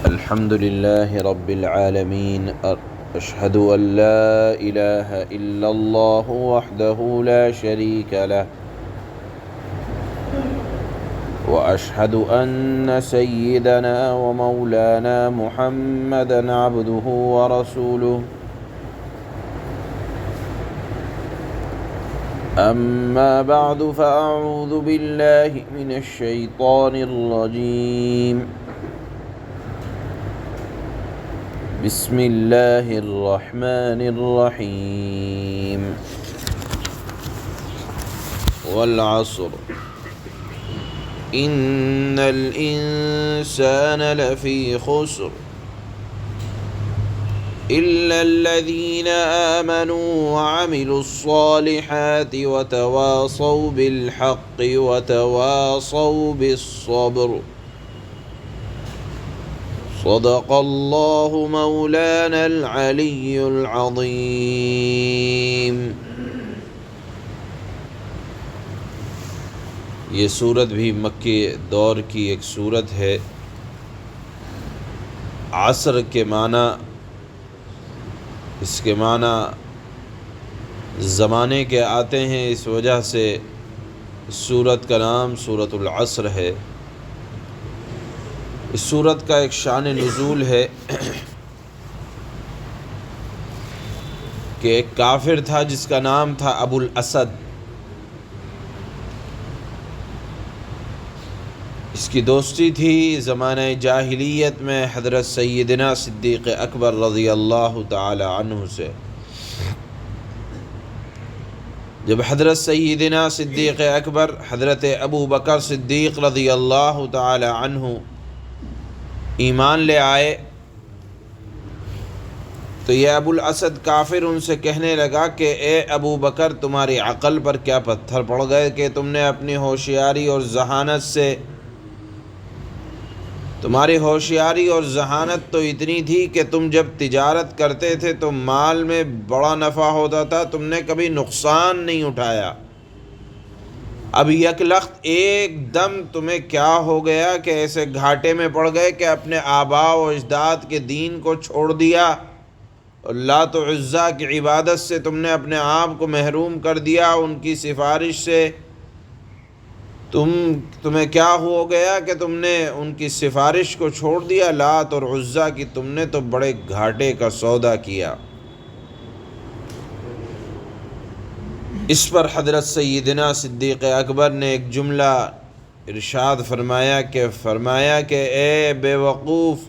الحمد لله رب العالمين أشهد أن لا إله إلا الله وحده لا شريك له وأشهد أن سيدنا ومولانا محمدا عبده ورسوله أما بعد فأعوذ بالله من الشيطان الرجيم بسم الله الرحمن الرحيم والعصر إن الإنسان لفي خسر إلا الذين آمنوا وعملوا الصالحات وتواصوا بالحق وتواصوا بالصبر صدق الله مولانا العلي العظيم۔ یہ سورت بھی مکی دور کی ایک سورت ہے۔ عصر کے معنی، اس کے معنی زمانے کے آتے ہیں، اس وجہ سے سورت کا نام سورۃ العصر ہے۔ اس سورت کا ایک شان نزول ہے کہ ایک کافر تھا جس کا نام تھا ابو الاسد۔ اس کی دوستی تھی زمانہ جاہلیت میں حضرت سیدنا صدیق اکبر رضی اللہ تعالی عنہ سے۔ جب حضرت سیدنا صدیق اکبر حضرت ابو بکر صدیق رضی اللہ تعالی عنہ ایمان لے آئے تو یہ ابو الاسد کافر ان سے کہنے لگا کہ اے ابو بکر، تمہاری عقل پر کیا پتھر پڑ گئے کہ تم نے اپنی ہوشیاری اور ذہانت سے، تمہاری ہوشیاری اور ذہانت تو اتنی تھی کہ تم جب تجارت کرتے تھے تو مال میں بڑا نفع ہوتا تھا، تم نے کبھی نقصان نہیں اٹھایا۔ اب یک لخت ایک دم تمہیں کیا ہو گیا کہ ایسے گھاٹے میں پڑ گئے کہ اپنے آباء و اجداد کے دین کو چھوڑ دیا اور لات و عزیٰ کی عبادت سے تم نے اپنے آپ کو محروم کر دیا، ان کی سفارش سے تمہیں کیا ہو گیا کہ تم نے ان کی سفارش کو چھوڑ دیا، لات اور عزیٰ کی تم نے تو بڑے گھاٹے کا سودا کیا۔ اس پر حضرت سیدنا صدیق اکبر نے ایک جملہ ارشاد فرمایا کہ اے بے وقوف،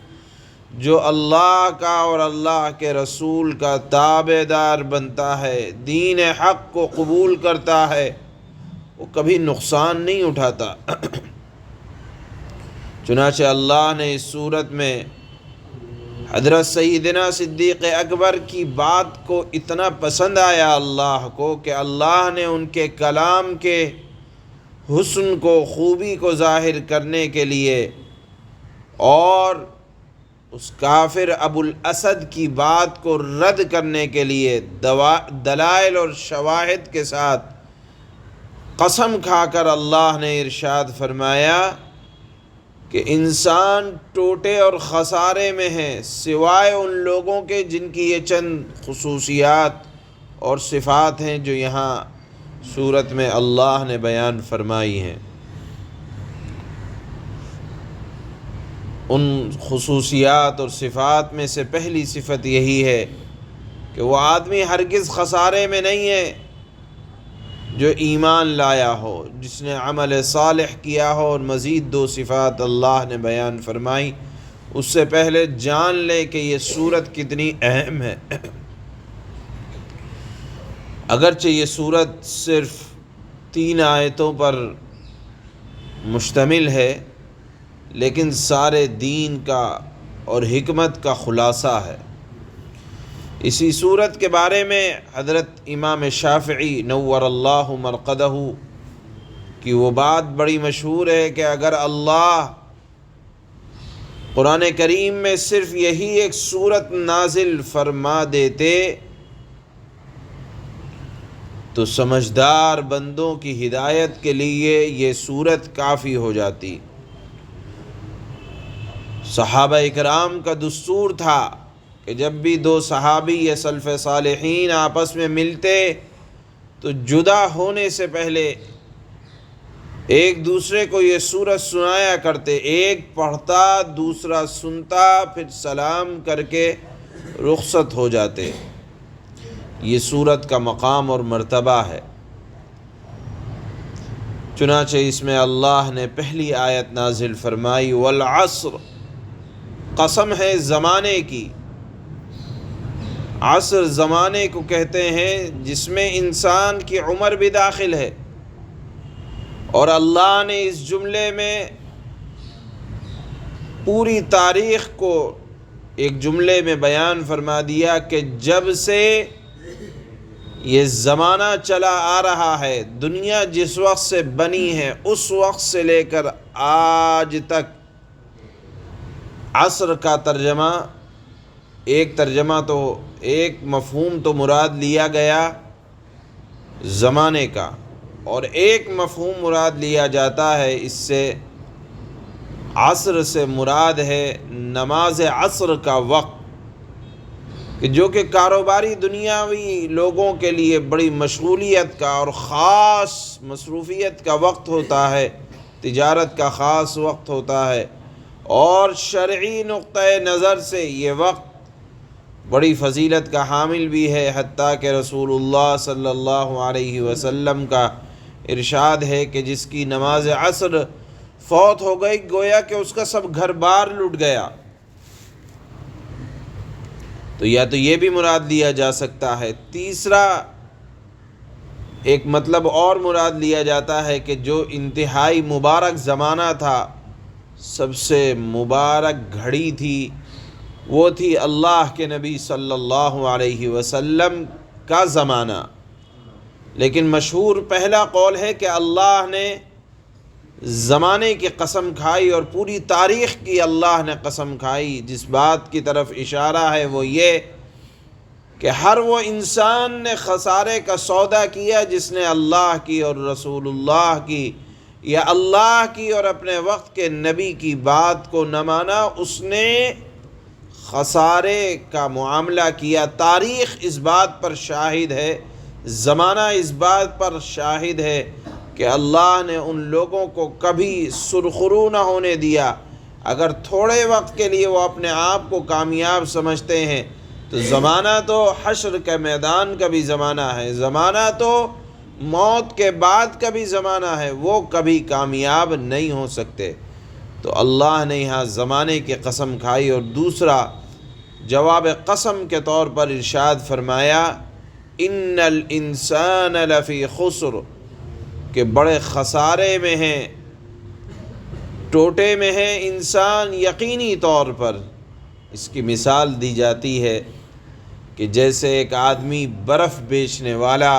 جو اللہ کا اور اللہ کے رسول کا تابع دار بنتا ہے، دین حق کو قبول کرتا ہے، وہ کبھی نقصان نہیں اٹھاتا۔ چنانچہ اللہ نے اس صورت میں حضرت سیدنا صدیق اکبر کی بات کو اتنا پسند آیا اللہ کو کہ اللہ نے ان کے کلام کے حسن کو، خوبی کو ظاہر کرنے کے لیے اور اس کافر ابو الاسد کی بات کو رد کرنے کے لیے دلائل اور شواہد کے ساتھ قسم کھا کر اللہ نے ارشاد فرمایا کہ انسان ٹوٹے اور خسارے میں ہے سوائے ان لوگوں کے جن کی یہ چند خصوصیات اور صفات ہیں جو یہاں سورت میں اللہ نے بیان فرمائی ہیں۔ ان خصوصیات اور صفات میں سے پہلی صفت یہی ہے کہ وہ آدمی ہرگز خسارے میں نہیں ہے جو ایمان لایا ہو، جس نے عمل صالح کیا ہو۔ اور مزید دو صفات اللہ نے بیان فرمائی۔ اس سے پہلے جان لے کہ یہ سورت کتنی اہم ہے۔ اگرچہ یہ سورت صرف 3 آیتوں پر مشتمل ہے، لیکن سارے دین کا اور حکمت کا خلاصہ ہے۔ اسی سورت کے بارے میں حضرت امام شافعی نور اللہ مرقدہ کی وہ بات بڑی مشہور ہے کہ اگر اللہ قرآن کریم میں صرف یہی ایک سورت نازل فرما دیتے تو سمجھدار بندوں کی ہدایت کے لیے یہ سورت کافی ہو جاتی۔ صحابہ اکرام کا دستور تھا کہ جب بھی دو صحابی یا سلف صالحین آپس میں ملتے تو جدا ہونے سے پہلے ایک دوسرے کو یہ سورت سنایا کرتے، ایک پڑھتا دوسرا سنتا، پھر سلام کر کے رخصت ہو جاتے۔ یہ سورت کا مقام اور مرتبہ ہے۔ چنانچہ اس میں اللہ نے پہلی آیت نازل فرمائی، والعصر، قسم ہے زمانے کی۔ عصر زمانے کو کہتے ہیں جس میں انسان کی عمر بھی داخل ہے، اور اللہ نے اس جملے میں پوری تاریخ کو ایک جملے میں بیان فرما دیا کہ جب سے یہ زمانہ چلا آ رہا ہے، دنیا جس وقت سے بنی ہے اس وقت سے لے کر آج تک عصر کا ترجمہ، ایک ترجمہ تو ایک مفہوم تو مراد لیا گیا زمانے کا، اور ایک مفہوم مراد لیا جاتا ہے اس سے، عصر سے مراد ہے نماز عصر کا وقت، کہ جو کہ کاروباری دنیاوی لوگوں کے لیے بڑی مشغولیت کا اور خاص مصروفیت کا وقت ہوتا ہے، تجارت کا خاص وقت ہوتا ہے، اور شرعی نقطۂ نظر سے یہ وقت بڑی فضیلت کا حامل بھی ہے، حتیٰ کہ رسول اللہ صلی اللہ علیہ وسلم کا ارشاد ہے کہ جس کی نماز عصر فوت ہو گئی گویا کہ اس کا سب گھر بار لٹ گیا۔ تو یا تو یہ بھی مراد لیا جا سکتا ہے۔ تیسرا ایک مطلب اور مراد لیا جاتا ہے کہ جو انتہائی مبارک زمانہ تھا، سب سے مبارک گھڑی تھی، وہ تھی اللہ کے نبی صلی اللہ علیہ وسلم کا زمانہ۔ لیکن مشہور پہلا قول ہے کہ اللہ نے زمانے کی قسم کھائی اور پوری تاریخ کی اللہ نے قسم کھائی۔ جس بات کی طرف اشارہ ہے وہ یہ کہ ہر وہ انسان نے خسارے کا سودا کیا جس نے اللہ کی اور رسول اللہ کی یا اللہ کی اور اپنے وقت کے نبی کی بات کو نہ مانا، اس نے خسارے کا معاملہ کیا۔ تاریخ اس بات پر شاہد ہے، زمانہ اس بات پر شاہد ہے کہ اللہ نے ان لوگوں کو کبھی سرخرو نہ ہونے دیا۔ اگر تھوڑے وقت کے لیے وہ اپنے آپ کو کامیاب سمجھتے ہیں تو زمانہ تو حشر کے میدان کا بھی زمانہ ہے، زمانہ تو موت کے بعد کا بھی زمانہ ہے، وہ کبھی کامیاب نہیں ہو سکتے۔ تو اللہ نے یہاں زمانے کی قسم کھائی، اور دوسرا جواب قسم کے طور پر ارشاد فرمایا، ان الانسان لفی خسر، کہ بڑے خسارے میں ہیں، ٹوٹے میں ہیں انسان یقینی طور پر۔ اس کی مثال دی جاتی ہے کہ جیسے ایک آدمی برف بیچنے والا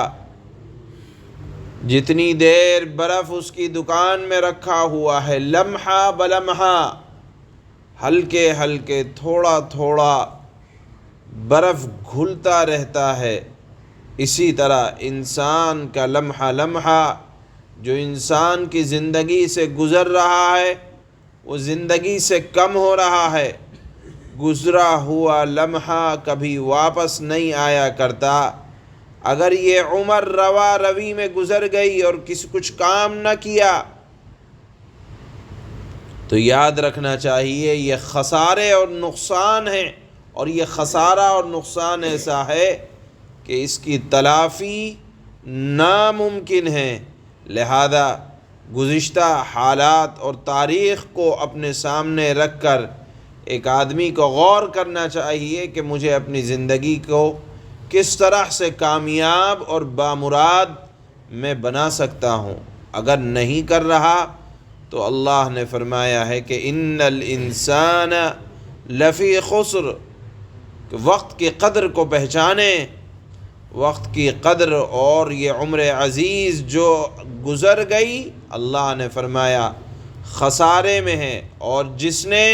جتنی دیر برف اس کی دکان میں رکھا ہوا ہے، لمحہ بلمحہ ہلکے ہلکے تھوڑا تھوڑا برف گھلتا رہتا ہے، اسی طرح انسان کا لمحہ لمحہ جو انسان کی زندگی سے گزر رہا ہے وہ زندگی سے کم ہو رہا ہے۔ گزرا ہوا لمحہ کبھی واپس نہیں آیا کرتا۔ اگر یہ عمر روا روی میں گزر گئی اور کچھ کام نہ کیا تو یاد رکھنا چاہیے یہ خسارے اور نقصان ہیں، اور یہ خسارہ اور نقصان ایسا ہے کہ اس کی تلافی ناممکن ہے۔ لہذا گزشتہ حالات اور تاریخ کو اپنے سامنے رکھ کر ایک آدمی کو غور کرنا چاہیے کہ مجھے اپنی زندگی کو کس طرح سے کامیاب اور بامراد میں بنا سکتا ہوں۔ اگر نہیں کر رہا تو اللہ نے فرمایا ہے کہ ان الانسان لفی خسر، کہ وقت کی قدر کو پہچانیں، وقت کی قدر، اور یہ عمر عزیز جو گزر گئی اللہ نے فرمایا خسارے میں ہے، اور جس نے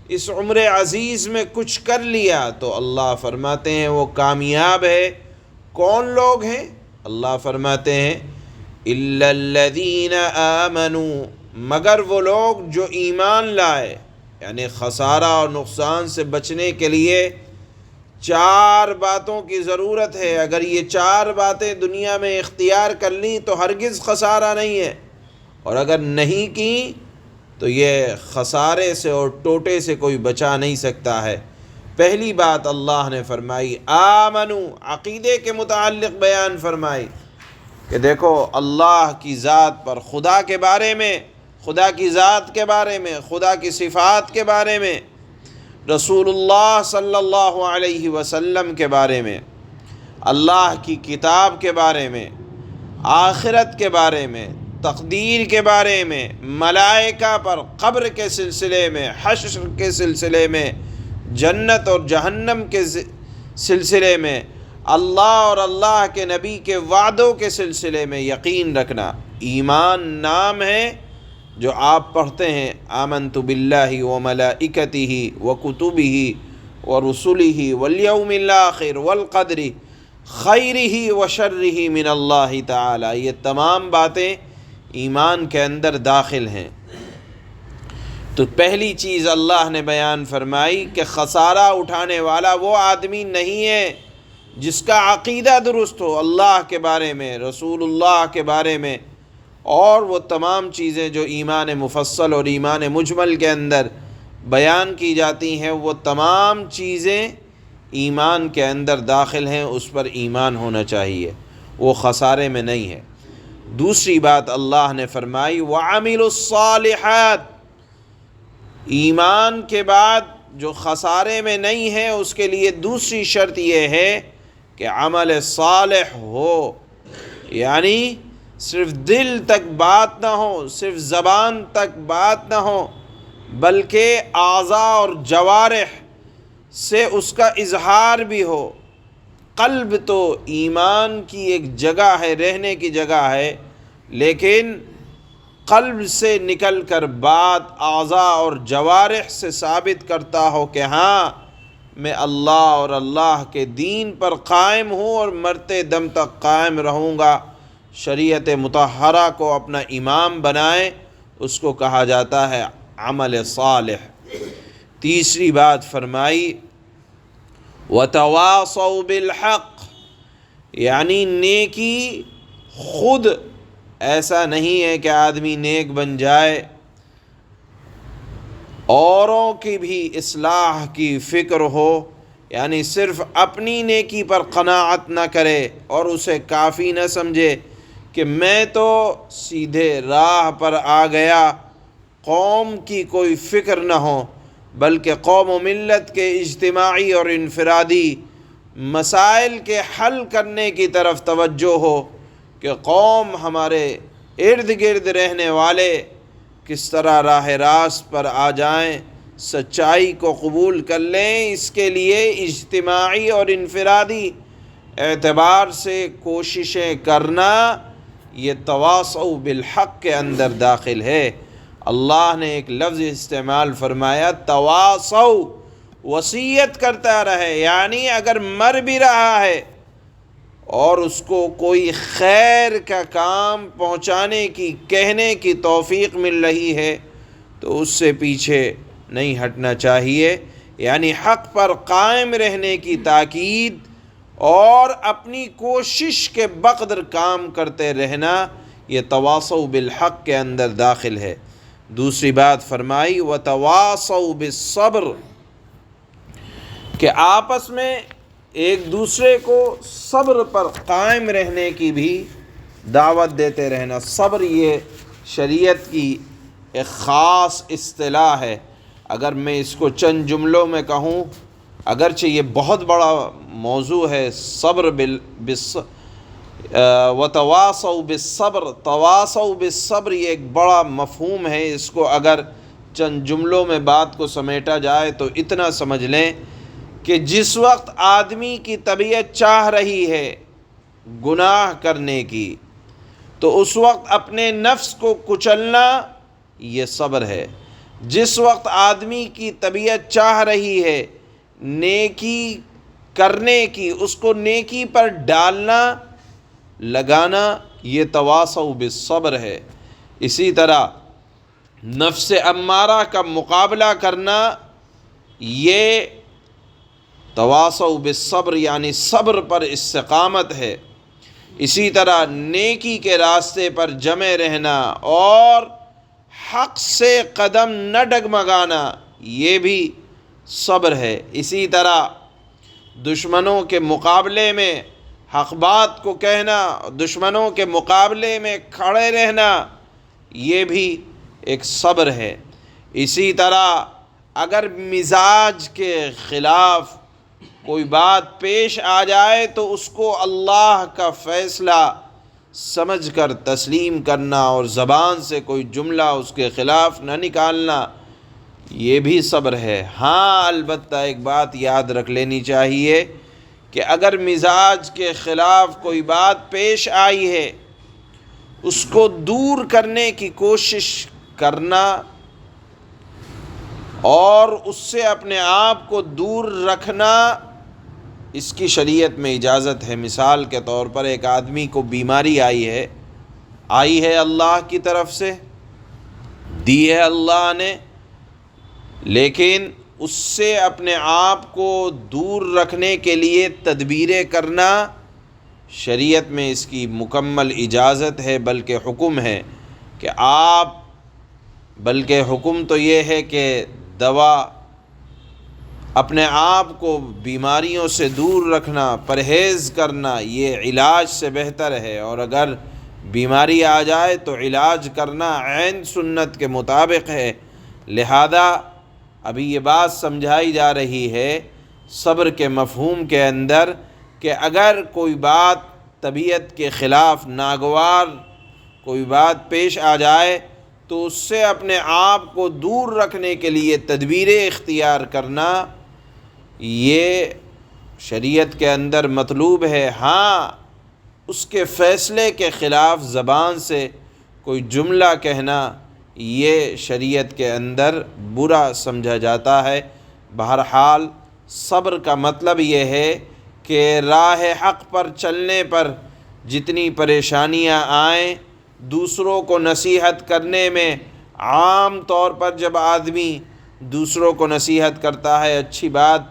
اس عمر عزیز میں کچھ کر لیا تو اللہ فرماتے ہیں وہ کامیاب ہے۔ کون لوگ ہیں؟ اللہ فرماتے ہیں الا الذین آمنوا، مگر وہ لوگ جو ایمان لائے، یعنی خسارہ اور نقصان سے بچنے کے لیے 4 باتوں کی ضرورت ہے۔ اگر یہ 4 باتیں دنیا میں اختیار کر لیں تو ہرگز خسارہ نہیں ہے، اور اگر نہیں کی تو یہ خسارے سے اور ٹوٹے سے کوئی بچا نہیں سکتا ہے۔ پہلی بات اللہ نے فرمائی آمنو، عقیدے کے متعلق بیان فرمائی کہ دیکھو اللہ کی ذات پر، خدا کے بارے میں، خدا کی ذات کے بارے میں، خدا کی صفات کے بارے میں، رسول اللہ صلی اللہ علیہ وسلم کے بارے میں، اللہ کی کتاب کے بارے میں، آخرت کے بارے میں، تقدیر کے بارے میں، ملائکہ پر، قبر کے سلسلے میں، حشر کے سلسلے میں، جنت اور جہنم کے سلسلے میں، اللہ اور اللہ کے نبی کے وعدوں کے سلسلے میں یقین رکھنا۔ ایمان نام ہے جو آپ پڑھتے ہیں آمنت باللہ وملائکتہ وکتبہ ورسلہ والیوم الآخر والقدر خیرہ وشرہ من اللہ تعالی، یہ تمام باتیں ایمان کے اندر داخل ہیں۔ تو پہلی چیز اللہ نے بیان فرمائی کہ خسارہ اٹھانے والا وہ آدمی نہیں ہے جس کا عقیدہ درست ہو اللہ کے بارے میں، رسول اللہ کے بارے میں، اور وہ تمام چیزیں جو ایمان مفصل اور ایمان مجمل کے اندر بیان کی جاتی ہیں، وہ تمام چیزیں ایمان کے اندر داخل ہیں، اس پر ایمان ہونا چاہیے، وہ خسارے میں نہیں ہے۔ دوسری بات اللہ نے فرمائی وَعَمِلُوا الصَّالِحَاتِ، ایمان کے بعد جو خسارے میں نہیں ہے اس کے لیے دوسری شرط یہ ہے کہ عمل صالح ہو، یعنی صرف دل تک بات نہ ہو، صرف زبان تک بات نہ ہو، بلکہ اعضاء اور جوارح سے اس کا اظہار بھی ہو۔ قلب تو ایمان کی ایک جگہ ہے، رہنے کی جگہ ہے، لیکن قلب سے نکل کر بات اعضاء اور جوارح سے ثابت کرتا ہو کہ ہاں میں اللہ اور اللہ کے دین پر قائم ہوں اور مرتے دم تک قائم رہوں گا، شریعت مطہرہ کو اپنا امام بنائیں، اس کو کہا جاتا ہے عمل صالح۔ تیسری بات فرمائی وَتَوَاصَوْا بِالْحَقِّ، یعنی نیکی خود ایسا نہیں ہے کہ آدمی نیک بن جائے، اوروں کی بھی اصلاح کی فکر ہو، یعنی صرف اپنی نیکی پر قناعت نہ کرے اور اسے کافی نہ سمجھے کہ میں تو سیدھے راہ پر آ گیا، قوم کی کوئی فکر نہ ہو، بلکہ قوم و ملت کے اجتماعی اور انفرادی مسائل کے حل کرنے کی طرف توجہ ہو کہ قوم ہمارے ارد گرد رہنے والے کس طرح راہ راست پر آ جائیں، سچائی کو قبول کر لیں، اس کے لیے اجتماعی اور انفرادی اعتبار سے کوششیں کرنا، یہ تواصوا بالحق کے اندر داخل ہے۔ اللہ نے ایک لفظ استعمال فرمایا تواصوا، وصیت کرتا رہے، یعنی اگر مر بھی رہا ہے اور اس کو کوئی خیر کا کام پہنچانے کی، کہنے کی توفیق مل رہی ہے تو اس سے پیچھے نہیں ہٹنا چاہیے، یعنی حق پر قائم رہنے کی تاکید اور اپنی کوشش کے بقدر کام کرتے رہنا، یہ تواصوا بالحق کے اندر داخل ہے۔ دوسری بات فرمائی وتواصوا بالصبر، کہ آپس میں ایک دوسرے کو صبر پر قائم رہنے کی بھی دعوت دیتے رہنا۔ صبر یہ شریعت کی ایک خاص اصطلاح ہے۔ اگر میں اس کو چند جملوں میں کہوں، اگرچہ یہ بہت بڑا موضوع ہے، صبر وتواصوا بالصبر، تواصوا بالصبر یہ ایک بڑا مفہوم ہے، اس کو اگر چند جملوں میں بات کو سمیٹا جائے تو اتنا سمجھ لیں کہ جس وقت آدمی کی طبیعت چاہ رہی ہے گناہ کرنے کی تو اس وقت اپنے نفس کو کچلنا یہ صبر ہے۔ جس وقت آدمی کی طبیعت چاہ رہی ہے نیکی کرنے کی، اس کو نیکی پر ڈالنا، لگانا، یہ تواصوا بالصبر ہے۔ اسی طرح نفس امارہ کا مقابلہ کرنا یہ تواصوا بالصبر یعنی صبر پر استقامت ہے۔ اسی طرح نیکی کے راستے پر جمے رہنا اور حق سے قدم نہ ڈگمگانا یہ بھی صبر ہے۔ اسی طرح دشمنوں کے مقابلے میں حق بات کو کہنا، دشمنوں کے مقابلے میں کھڑے رہنا یہ بھی ایک صبر ہے۔ اسی طرح اگر مزاج کے خلاف کوئی بات پیش آ جائے تو اس کو اللہ کا فیصلہ سمجھ کر تسلیم کرنا اور زبان سے کوئی جملہ اس کے خلاف نہ نکالنا یہ بھی صبر ہے۔ ہاں البتہ ایک بات یاد رکھ لینی چاہیے کہ اگر مزاج کے خلاف کوئی بات پیش آئی ہے اس کو دور کرنے کی کوشش کرنا اور اس سے اپنے آپ کو دور رکھنا اس کی شریعت میں اجازت ہے۔ مثال کے طور پر ایک آدمی کو بیماری آئی ہے اللہ کی طرف سے، دی ہے اللہ نے، لیکن اس سے اپنے آپ کو دور رکھنے کے لیے تدبیریں کرنا شریعت میں اس کی مکمل اجازت ہے، بلکہ حکم تو یہ ہے کہ دوا اپنے آپ کو بیماریوں سے دور رکھنا، پرہیز کرنا یہ علاج سے بہتر ہے، اور اگر بیماری آ جائے تو علاج کرنا عین سنت کے مطابق ہے۔ لہذا ابھی یہ بات سمجھائی جا رہی ہے صبر کے مفہوم کے اندر کہ اگر کوئی بات طبیعت کے خلاف ناگوار کوئی بات پیش آ جائے تو اس سے اپنے آپ کو دور رکھنے کے لیے تدبیریں اختیار کرنا یہ شریعت کے اندر مطلوب ہے۔ ہاں اس کے فیصلے کے خلاف زبان سے کوئی جملہ کہنا یہ شریعت کے اندر برا سمجھا جاتا ہے۔ بہرحال صبر کا مطلب یہ ہے کہ راہ حق پر چلنے پر جتنی پریشانیاں آئیں، دوسروں کو نصیحت کرنے میں عام طور پر جب آدمی دوسروں کو نصیحت کرتا ہے، اچھی بات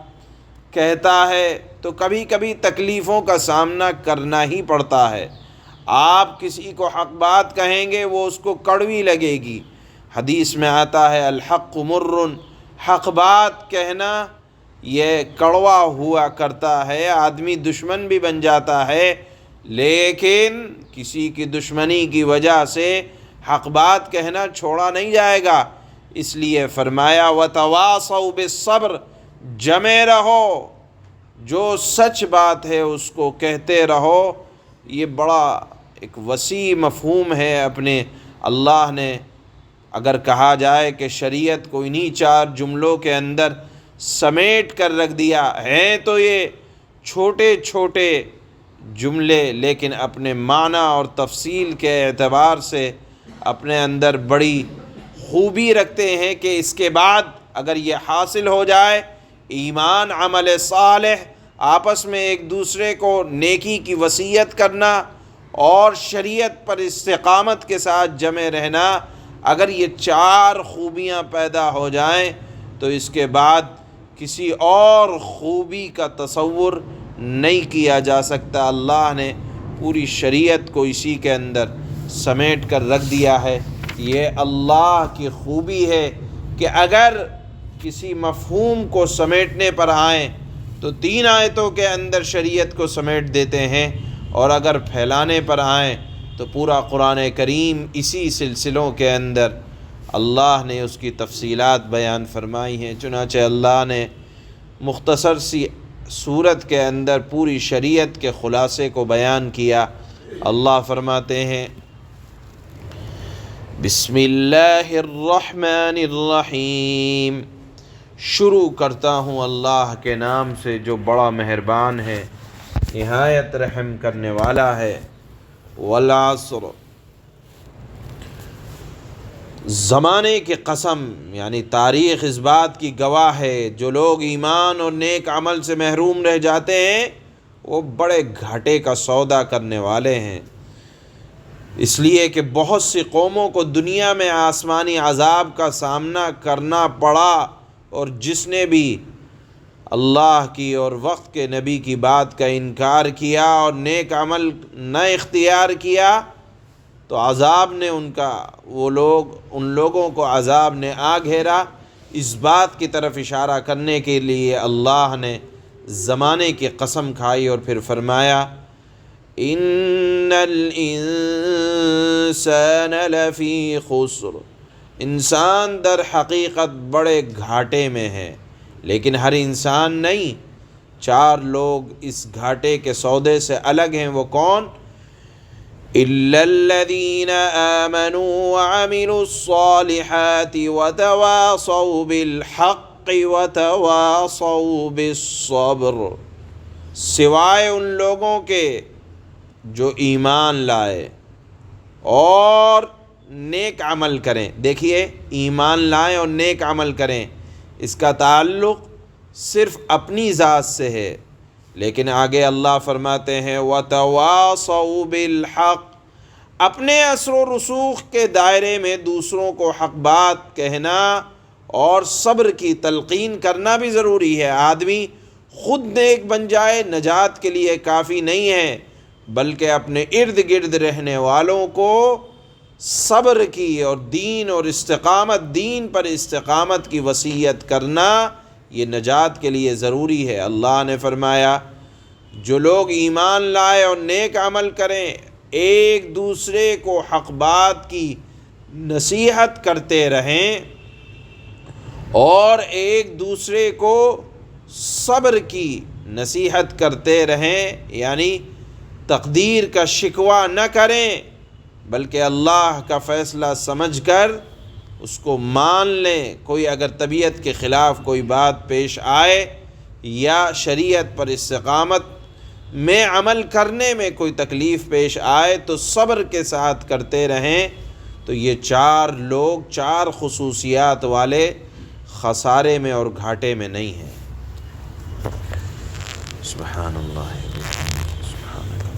کہتا ہے تو کبھی کبھی تکلیفوں کا سامنا کرنا ہی پڑتا ہے۔ آپ کسی کو حق بات کہیں گے وہ اس کو کڑوی لگے گی۔ حدیث میں آتا ہے الحق مر، حق بات کہنا یہ کڑوا ہوا کرتا ہے، آدمی دشمن بھی بن جاتا ہے، لیکن کسی کی دشمنی کی وجہ سے حق بات کہنا چھوڑا نہیں جائے گا۔ اس لیے فرمایا وتواصوا بالصبر، جمے رہو، جو سچ بات ہے اس کو کہتے رہو۔ یہ بڑا ایک وسیع مفہوم ہے۔ اپنے اللہ نے اگر کہا جائے کہ شریعت کو انہی 4 جملوں کے اندر سمیٹ کر رکھ دیا ہیں تو یہ چھوٹے چھوٹے جملے لیکن اپنے معنی اور تفصیل کے اعتبار سے اپنے اندر بڑی خوبی رکھتے ہیں کہ اس کے بعد اگر یہ حاصل ہو جائے، ایمان، عمل صالح، آپس میں ایک دوسرے کو نیکی کی وصیت کرنا اور شریعت پر استقامت کے ساتھ جمع رہنا، اگر یہ 4 خوبیاں پیدا ہو جائیں تو اس کے بعد کسی اور خوبی کا تصور نہیں کیا جا سکتا۔ اللہ نے پوری شریعت کو اسی کے اندر سمیٹ کر رکھ دیا ہے۔ یہ اللہ کی خوبی ہے کہ اگر کسی مفہوم کو سمیٹنے پر آئیں تو 3 آیتوں کے اندر شریعت کو سمیٹ دیتے ہیں، اور اگر پھیلانے پر آئیں تو پورا قرآن کریم اسی سلسلوں کے اندر اللہ نے اس کی تفصیلات بیان فرمائی ہیں۔ چنانچہ اللہ نے مختصر سی صورت کے اندر پوری شریعت کے خلاصے کو بیان کیا۔ اللہ فرماتے ہیں بسم اللہ الرحمن الرحیم، شروع کرتا ہوں اللہ کے نام سے جو بڑا مہربان ہے، نہایت رحم کرنے والا ہے۔ والعصر، زمانے کی قسم، یعنی تاریخ اس بات کی گواہ ہے جو لوگ ایمان اور نیک عمل سے محروم رہ جاتے ہیں وہ بڑے گھاٹے کا سودا کرنے والے ہیں۔ اس لیے کہ بہت سی قوموں کو دنیا میں آسمانی عذاب کا سامنا کرنا پڑا، اور جس نے بھی اللہ کی اور وقت کے نبی کی بات کا انکار کیا اور نیک عمل نہ اختیار کیا تو عذاب نے ان لوگوں کو عذاب نے آ گھیرا۔ اس بات کی طرف اشارہ کرنے کے لیے اللہ نے زمانے کی قسم کھائی اور پھر فرمایا ان الانسان لفی خسر، انسان در حقیقت بڑے گھاٹے میں ہے، لیکن ہر انسان نہیں، 4 لوگ اس گھاٹے کے سودے سے الگ ہیں۔ وہ کون؟ إِلَّا الَّذِينَ آمَنُوا وَعَمِلُوا الصَّالِحَاتِ وَتَوَاصَوْا بِالْحَقِّ وَتَوَاصَوْا بِالصَّبْرِ، سوائے ان لوگوں کے جو ایمان لائے اور نیک عمل کریں۔ دیکھیے، ایمان لائیں اور نیک عمل کریں، اس کا تعلق صرف اپنی ذات سے ہے، لیکن آگے اللہ فرماتے ہیں وَتَوَاصَوْا بِالْحَقِّ، اپنے اثر و رسوخ کے دائرے میں دوسروں کو حق بات کہنا اور صبر کی تلقین کرنا بھی ضروری ہے۔ آدمی خود نیک بن جائے نجات کے لیے کافی نہیں ہے، بلکہ اپنے ارد گرد رہنے والوں کو صبر کی اور دین پر استقامت کی وصیت کرنا، یہ نجات کے لیے ضروری ہے۔ اللہ نے فرمایا جو لوگ ایمان لائے اور نیک عمل کریں، ایک دوسرے کو حق بات کی نصیحت کرتے رہیں اور ایک دوسرے کو صبر کی نصیحت کرتے رہیں، یعنی تقدیر کا شکوہ نہ کریں بلکہ اللہ کا فیصلہ سمجھ کر اس کو مان لیں۔ کوئی اگر طبیعت کے خلاف کوئی بات پیش آئے یا شریعت پر استقامت میں عمل کرنے میں کوئی تکلیف پیش آئے تو صبر کے ساتھ کرتے رہیں، تو یہ 4 لوگ 4 خصوصیات والے خسارے میں اور گھاٹے میں نہیں ہیں۔ سبحان اللہ، سبحان اللہ۔